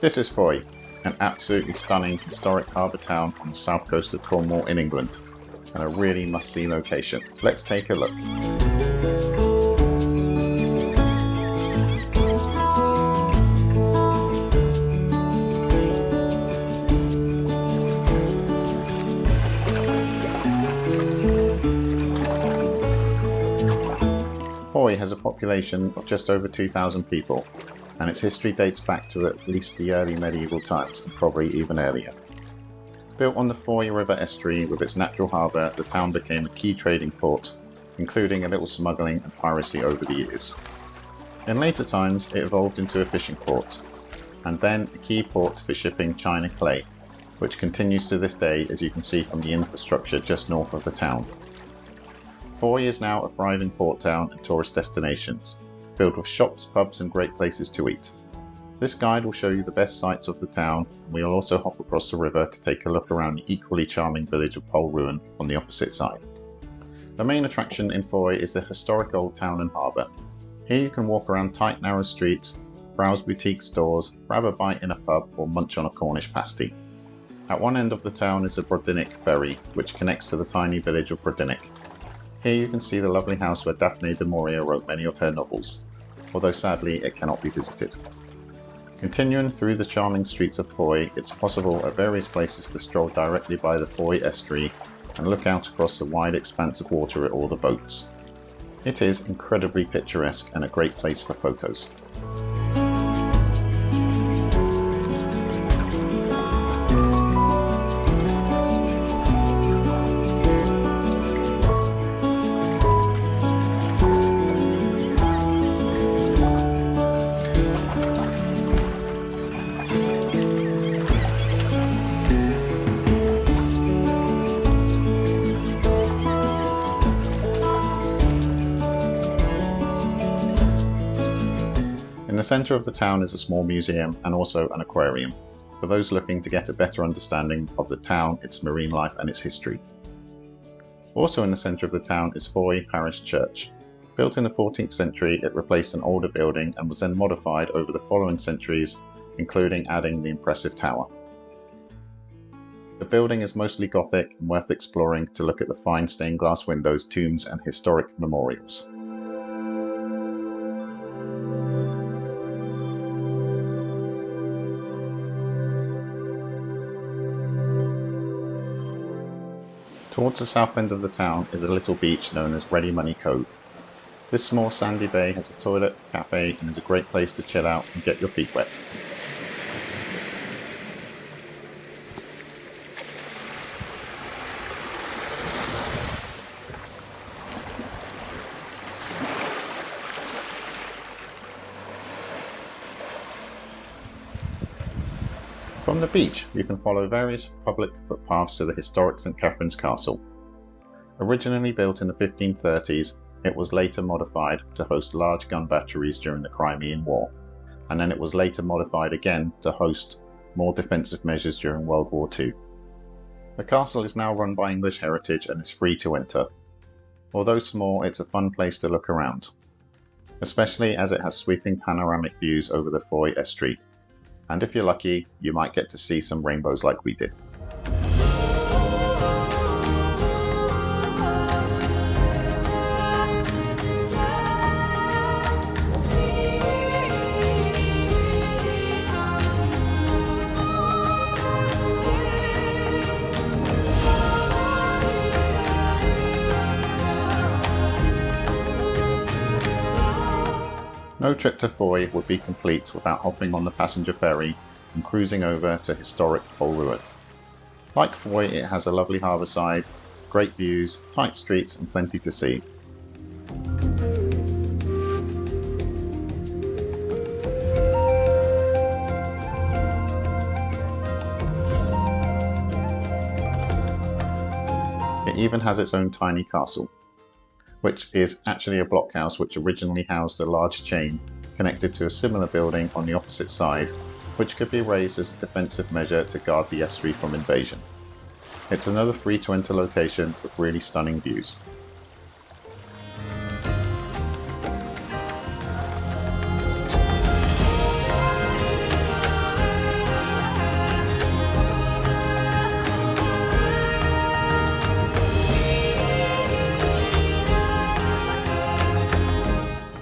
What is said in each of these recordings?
This is Fowey, an absolutely stunning historic harbour town on the south coast of Cornwall in England, and a really must-see location. Let's take a look. Fowey has a population of just over 2,000 people, and its history dates back to at least the early medieval times, and probably even earlier. Built on the Fowey River estuary with its natural harbour, the town became a key trading port, including a little smuggling and piracy over the years. In later times, it evolved into a fishing port, and then a key port for shipping China clay, which continues to this day, as you can see from the infrastructure just north of the town. Fowey is now a thriving port town and tourist destinations, filled with shops, pubs and great places to eat. This guide will show you the best sights of the town, and we will also hop across the river to take a look around the equally charming village of Polruan on the opposite side. The main attraction in Fowey is the historic old Town and Harbour. Here you can walk around tight narrow streets, browse boutique stores, grab a bite in a pub or munch on a Cornish pasty. At one end of the town is the Readymoney ferry, which connects to the tiny village of Readymoney. Here you can see the lovely house where Daphne du Maurier wrote many of her novels, although sadly it cannot be visited. Continuing through the charming streets of Fowey, it's possible at various places to stroll directly by the Fowey estuary and look out across the wide expanse of water at all the boats. It is incredibly picturesque and a great place for photos. In the centre of the town is a small museum and also an aquarium, for those looking to get a better understanding of the town, its marine life and its history. Also in the centre of the town is Fowey Parish Church. Built in the 14th century, it replaced an older building and was then modified over the following centuries, including adding the impressive tower. The building is mostly Gothic and worth exploring to look at the fine stained glass windows, tombs and historic memorials. Towards the south end of the town is a little beach known as Readymoney Cove. This small sandy bay has a toilet, cafe and is a great place to chill out and get your feet wet. From the beach, you can follow various public footpaths to the historic St Catherine's Castle. Originally built in the 1530s, it was later modified to host large gun batteries during the Crimean War, and then it was later modified again to host more defensive measures during World War II. The castle is now run by English Heritage and is free to enter. Although small, it's a fun place to look around, especially as it has sweeping panoramic views over the Fowey estuary. And if you're lucky, you might get to see some rainbows like we did. No trip to Fowey would be complete without hopping on the passenger ferry and cruising over to historic Polruan. Like Fowey, it has a lovely harbour side, great views, tight streets and plenty to see. It even has its own tiny castle, which is actually a blockhouse which originally housed a large chain connected to a similar building on the opposite side, which could be raised as a defensive measure to guard the estuary from invasion. It's another free to enter location with really stunning views.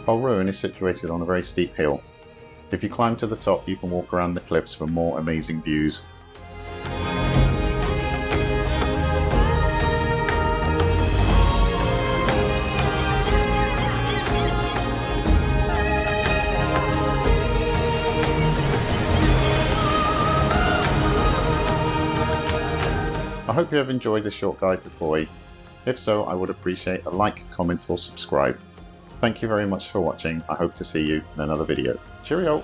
Polruan is situated on a very steep hill. If you climb to the top, you can walk around the cliffs for more amazing views. I hope you have enjoyed this short guide to Fowey. If so, I would appreciate a like, comment or subscribe. Thank you very much for watching. I hope to see you in another video. Cheerio!